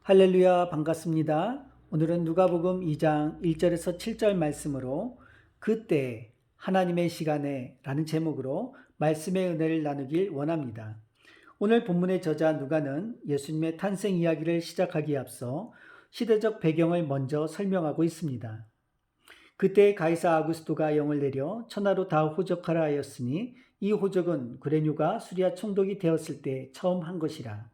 할렐루야, 반갑습니다. 오늘은 누가복음 2장 1절에서 7절 말씀으로 그때 하나님의 시간에 라는 제목으로 말씀의 은혜를 나누길 원합니다. 오늘 본문의 저자 누가는 예수님의 탄생 이야기를 시작하기에 앞서 시대적 배경을 먼저 설명하고 있습니다. 그때 가이사 아구스토가 영을 내려 천하로 다 호적하라 하였으니 이 호적은 구레뉴가 수리아 총독이 되었을 때 처음 한 것이라.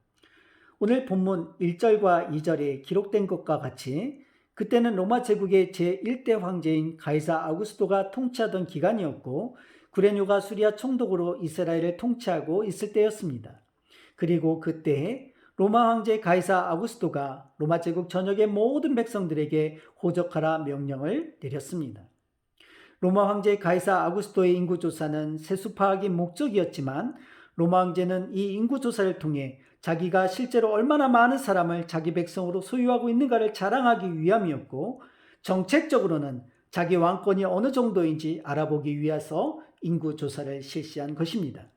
오늘 본문 1절과 2절에 기록된 것과 같이 그때는 로마 제국의 제1대 황제인 가이사 아구스토가 통치하던 기간이었고 구레뉴가 수리아 총독으로 이스라엘을 통치하고 있을 때였습니다. 그리고 그때 로마 황제 가이사 아구스토가 로마 제국 전역의 모든 백성들에게 호적하라 명령을 내렸습니다. 로마 황제 가이사 아구스토의 인구 조사는 세수 파악이 목적이었지만 로마 황제는 이 인구 조사를 통해 자기가 실제로 얼마나 많은 사람을 자기 백성으로 소유하고 있는가를 자랑하기 위함이었고, 정책적으로는 자기 왕권이 어느 정도인지 알아보기 위해서 인구 조사를 실시한 것입니다.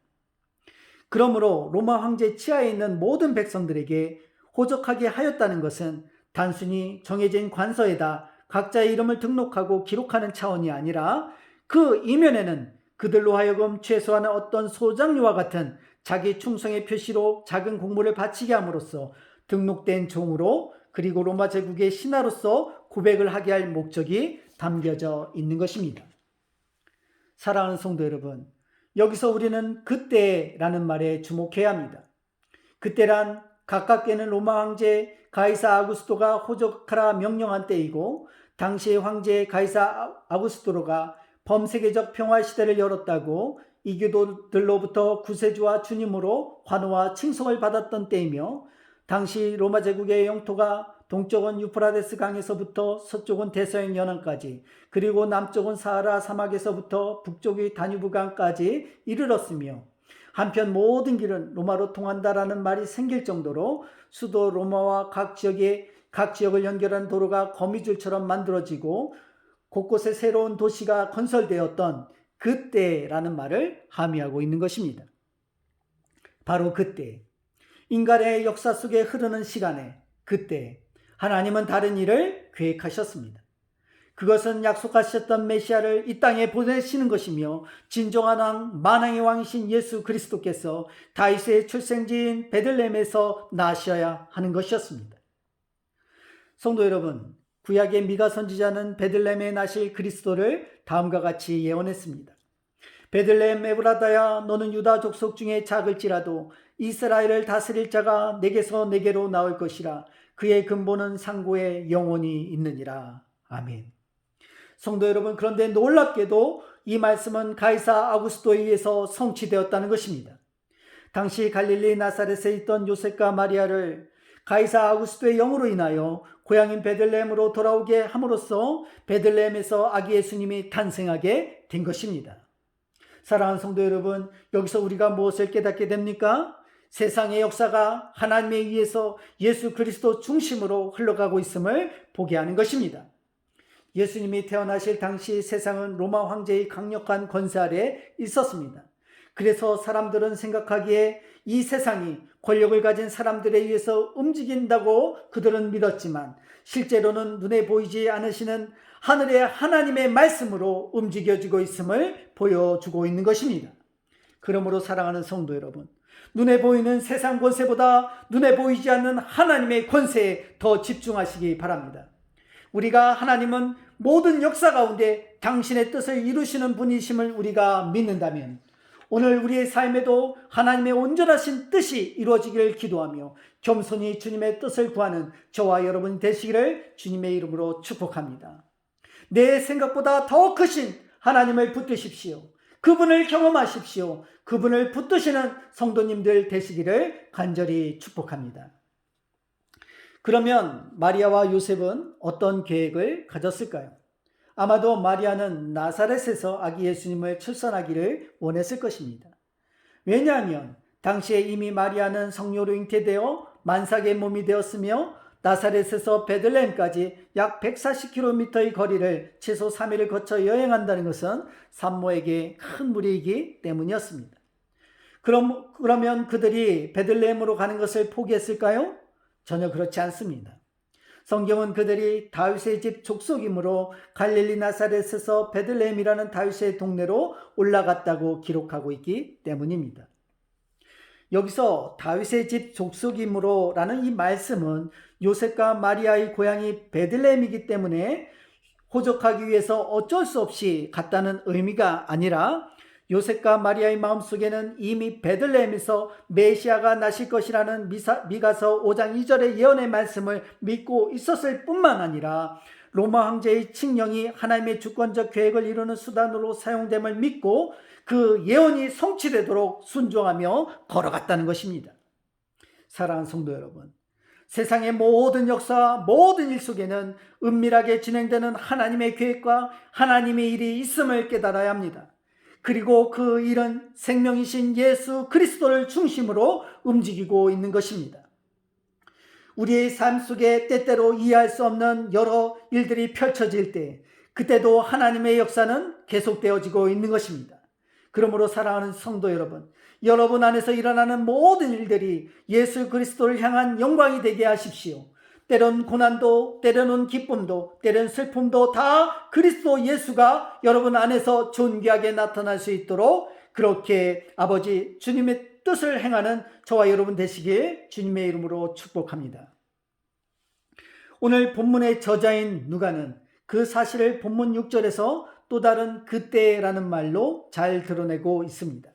그러므로 로마 황제 치하에 있는 모든 백성들에게 호적하게 하였다는 것은 단순히 정해진 관서에다 각자의 이름을 등록하고 기록하는 차원이 아니라 그 이면에는 그들로 하여금 최소한 어떤 소장료와 같은 자기 충성의 표시로 작은 공물을 바치게 함으로써 등록된 종으로 그리고 로마 제국의 신하로서 고백을 하게 할 목적이 담겨져 있는 것입니다. 사랑하는 성도 여러분, 여기서 우리는 그때라는 말에 주목해야 합니다. 그때란 가깝게는 로마 황제 가이사 아구스토가 호적하라 명령한 때이고 당시의 황제 가이사 아구스토로가 범세계적 평화 시대를 열었다고 이교도들로부터 구세주와 주님으로 환호와 칭송을 받았던 때이며 당시 로마 제국의 영토가 동쪽은 유프라데스 강에서부터 서쪽은 대서양 연안까지 그리고 남쪽은 사하라 사막에서부터 북쪽의 다뉴브 강까지 이르렀으며 한편 모든 길은 로마로 통한다라는 말이 생길 정도로 수도 로마와 각 지역을 연결하는 도로가 거미줄처럼 만들어지고 곳곳에 새로운 도시가 건설되었던 그때라는 말을 함의하고 있는 것입니다. 바로 그때, 인간의 역사 속에 흐르는 시간에 그때 하나님은 다른 일을 계획하셨습니다. 그것은 약속하셨던 메시아를 이 땅에 보내시는 것이며 진정한 왕, 만왕의 왕이신 예수 그리스도께서 다윗의 출생지인 베들레헴에서 나셔야 하는 것이었습니다. 성도 여러분, 구약의 미가 선지자는 베들레헴에 나실 그리스도를 다음과 같이 예언했습니다. 베들레헴 에브라다야, 너는 유다 족속 중에 작을지라도 이스라엘을 다스릴 자가 내게서 내게로 나올 것이라. 그의 근본은 상고에 영원히 있느니라. 아멘. 성도 여러분, 그런데 놀랍게도 이 말씀은 가이사 아구스토에 의해서 성취되었다는 것입니다. 당시 갈릴리 나사렛에 있던 요셉과 마리아를 가이사 아구스토의 영으로 인하여 고향인 베들레헴으로 돌아오게 함으로써 베들레헴에서 아기 예수님이 탄생하게 된 것입니다. 사랑하는 성도 여러분, 여기서 우리가 무엇을 깨닫게 됩니까? 세상의 역사가 하나님에 의해서 예수 그리스도 중심으로 흘러가고 있음을 보게 하는 것입니다. 예수님이 태어나실 당시 세상은 로마 황제의 강력한 권세 아래 있었습니다. 그래서 사람들은 생각하기에 이 세상이 권력을 가진 사람들에 의해서 움직인다고 그들은 믿었지만 실제로는 눈에 보이지 않으시는 하늘의 하나님의 말씀으로 움직여지고 있음을 보여주고 있는 것입니다. 그러므로 사랑하는 성도 여러분, 눈에 보이는 세상 권세보다 눈에 보이지 않는 하나님의 권세에 더 집중하시기 바랍니다. 우리가 하나님은 모든 역사 가운데 당신의 뜻을 이루시는 분이심을 우리가 믿는다면 오늘 우리의 삶에도 하나님의 온전하신 뜻이 이루어지기를 기도하며 겸손히 주님의 뜻을 구하는 저와 여러분 되시기를 주님의 이름으로 축복합니다. 내 생각보다 더 크신 하나님을 붙드십시오. 그분을 경험하십시오. 그분을 붙드시는 성도님들 되시기를 간절히 축복합니다. 그러면 마리아와 요셉은 어떤 계획을 가졌을까요? 아마도 마리아는 나사렛에서 아기 예수님을 출산하기를 원했을 것입니다. 왜냐하면 당시에 이미 마리아는 성녀로 잉태되어 만삭의 몸이 되었으며 나사렛에서 베들레헴까지 약 140km의 거리를 최소 3일을 거쳐 여행한다는 것은 산모에게 큰 무리이기 때문이었습니다. 그러면 그들이 베들레헴으로 가는 것을 포기했을까요? 전혀 그렇지 않습니다. 성경은 그들이 다윗의 집 족속이므로 갈릴리 나사렛에서 베들레헴이라는 다윗의 동네로 올라갔다고 기록하고 있기 때문입니다. 여기서 다윗의 집 족속이므로 라는 이 말씀은 요셉과 마리아의 고향이 베들레헴이기 때문에 호적하기 위해서 어쩔 수 없이 갔다는 의미가 아니라 요셉과 마리아의 마음속에는 이미 베들레헴에서 메시아가 나실 것이라는 미가서 5장 2절의 예언의 말씀을 믿고 있었을 뿐만 아니라 로마 황제의 칙령이 하나님의 주권적 계획을 이루는 수단으로 사용됨을 믿고 그 예언이 성취되도록 순종하며 걸어갔다는 것입니다. 사랑하는 성도 여러분, 세상의 모든 역사, 모든 일 속에는 은밀하게 진행되는 하나님의 계획과 하나님의 일이 있음을 깨달아야 합니다. 그리고 그 일은 생명이신 예수 그리스도를 중심으로 움직이고 있는 것입니다. 우리의 삶 속에 때때로 이해할 수 없는 여러 일들이 펼쳐질 때 그때도 하나님의 역사는 계속되어지고 있는 것입니다. 그러므로 사랑하는 성도 여러분, 여러분 안에서 일어나는 모든 일들이 예수 그리스도를 향한 영광이 되게 하십시오. 때론 고난도, 때로는 기쁨도, 때로는 슬픔도 다 그리스도 예수가 여러분 안에서 존귀하게 나타날 수 있도록 그렇게 아버지 주님의 뜻을 행하는 저와 여러분 되시길 주님의 이름으로 축복합니다. 오늘 본문의 저자인 누가는 그 사실을 본문 6절에서 또 다른 그때라는 말로 잘 드러내고 있습니다.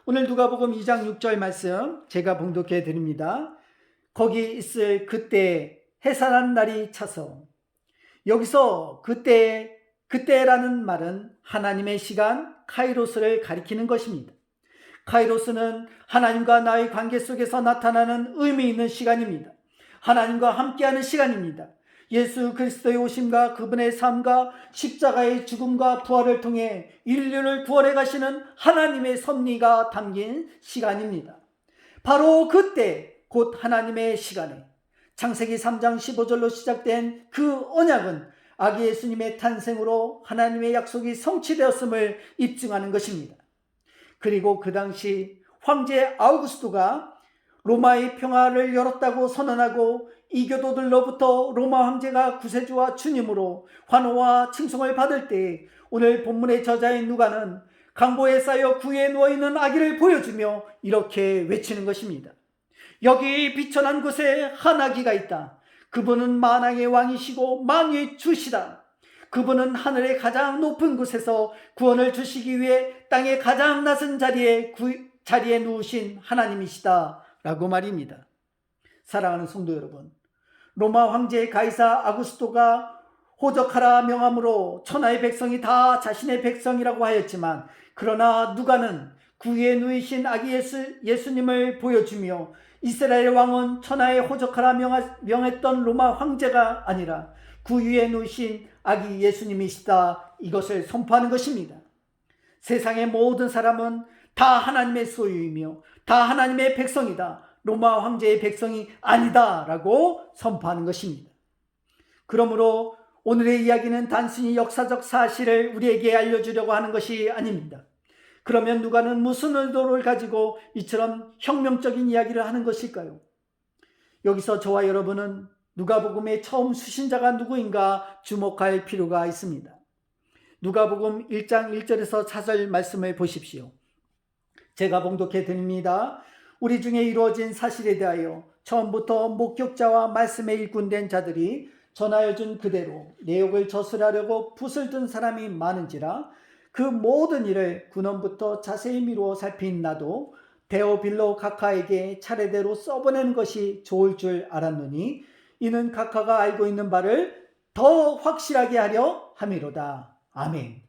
오늘 누가복음 2장 6절 말씀 제가 봉독해 드립니다. 거기 있을 그때 해산한 날이 차서, 여기서 그때라는 말은 하나님의 시간 카이로스를 가리키는 것입니다. 카이로스는 하나님과 나의 관계 속에서 나타나는 의미 있는 시간입니다. 하나님과 함께하는 시간입니다. 예수 그리스도의 오심과 그분의 삶과 십자가의 죽음과 부활을 통해 인류를 구원해 가시는 하나님의 섭리가 담긴 시간입니다. 바로 그때 곧 하나님의 시간에 창세기 3장 15절로 시작된 그 언약은 아기 예수님의 탄생으로 하나님의 약속이 성취되었음을 입증하는 것입니다. 그리고 그 당시 황제 아우구스토가 로마의 평화를 열었다고 선언하고 이교도들로부터 로마 황제가 구세주와 주님으로 환호와 칭송을 받을 때 오늘 본문의 저자인 누가는 강보에 쌓여 구에 누워있는 아기를 보여주며 이렇게 외치는 것입니다. 여기 비천한 곳에 한 아기가 있다. 그분은 만왕의 왕이시고 만유의 주시다. 그분은 하늘의 가장 높은 곳에서 구원을 주시기 위해 땅의 가장 낮은 자리에 누우신 하나님이시다 라고 말입니다. 사랑하는 성도 여러분, 로마 황제 가이사 아구스토가 호적하라 명함으로 천하의 백성이 다 자신의 백성이라고 하였지만, 그러나 누가는 구위에 누이신 아기 예수님을 보여주며 이스라엘 왕은 천하에 호적하라 명했던 로마 황제가 아니라 구위에 누이신 아기 예수님이시다, 이것을 선포하는 것입니다. 세상의 모든 사람은 다 하나님의 소유이며 다 하나님의 백성이다, 로마 황제의 백성이 아니다 라고 선포하는 것입니다. 그러므로 오늘의 이야기는 단순히 역사적 사실을 우리에게 알려주려고 하는 것이 아닙니다. 그러면 누가는 무슨 의도를 가지고 이처럼 혁명적인 이야기를 하는 것일까요? 여기서 저와 여러분은 누가복음의 처음 수신자가 누구인가 주목할 필요가 있습니다. 누가복음 1장 1절에서 4절 말씀을 보십시오. 제가 봉독해 드립니다. 우리 중에 이루어진 사실에 대하여 처음부터 목격자와 말씀에 일꾼된 자들이 전하여 준 그대로 내욕을 저술하려고 붓을 든 사람이 많은지라 그 모든 일을 근원부터 자세히 미루어 살핀 나도 데오빌로 각하에게 차례대로 써보내는 것이 좋을 줄 알았노니 이는 각하가 알고 있는 바를 더 확실하게 하려 함이로다. 아멘.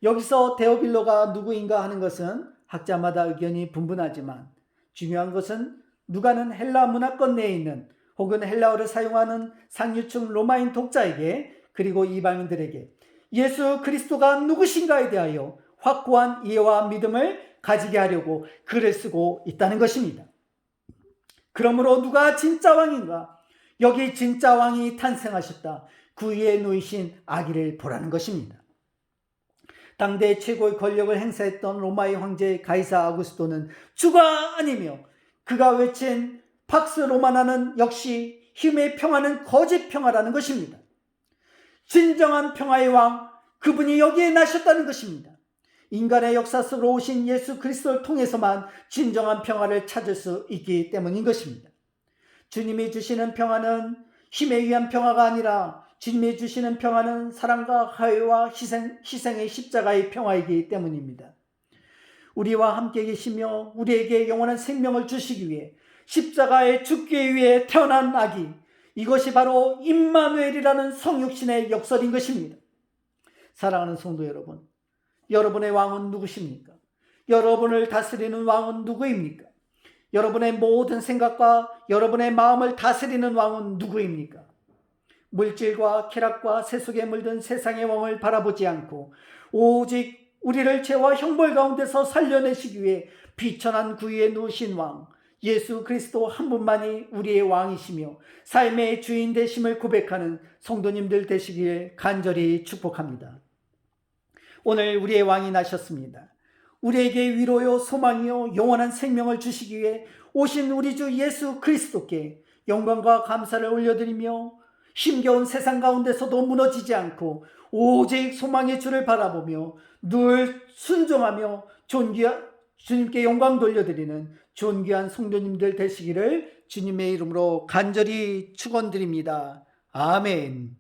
여기서 데오빌로가 누구인가 하는 것은 학자마다 의견이 분분하지만 중요한 것은 누가는 헬라 문화권 내에 있는 혹은 헬라어를 사용하는 상류층 로마인 독자에게 그리고 이방인들에게 예수 그리스도가 누구신가에 대하여 확고한 이해와 믿음을 가지게 하려고 글을 쓰고 있다는 것입니다. 그러므로 누가 진짜 왕인가? 여기 진짜 왕이 탄생하셨다. 그 위에 누이신 아기를 보라는 것입니다. 당대 최고의 권력을 행사했던 로마의 황제 가이사 아구스토는 주가 아니며 그가 외친 팍스 로마나는 역시 힘의 평화는 거짓 평화라는 것입니다. 진정한 평화의 왕, 그분이 여기에 나셨다는 것입니다. 인간의 역사 속으로 오신 예수 그리스도를 통해서만 진정한 평화를 찾을 수 있기 때문인 것입니다. 주님이 주시는 평화는 힘에 의한 평화가 아니라 주님이 주시는 평화는 사랑과 화해와 희생의 십자가의 평화이기 때문입니다. 우리와 함께 계시며 우리에게 영원한 생명을 주시기 위해 십자가에 죽기 위해 태어난 아기, 이것이 바로 임마누엘이라는 성육신의 역설인 것입니다. 사랑하는 성도 여러분, 여러분의 왕은 누구십니까? 여러분을 다스리는 왕은 누구입니까? 여러분의 모든 생각과 여러분의 마음을 다스리는 왕은 누구입니까? 물질과 쾌락과 세속에 물든 세상의 왕을 바라보지 않고 오직 우리를 죄와 형벌 가운데서 살려내시기 위해 비천한 구유에 누우신 왕, 예수 그리스도 한 분만이 우리의 왕이시며 삶의 주인 되심을 고백하는 성도님들 되시길 간절히 축복합니다. 오늘 우리의 왕이 나셨습니다. 우리에게 위로요 소망이요 영원한 생명을 주시기 위해 오신 우리 주 예수 그리스도께 영광과 감사를 올려드리며 힘겨운 세상 가운데서도 무너지지 않고 오직 소망의 주를 바라보며 늘 순종하며 주님께 영광 돌려드리는 존귀한 성도님들 되시기를 주님의 이름으로 간절히 축원드립니다. 아멘.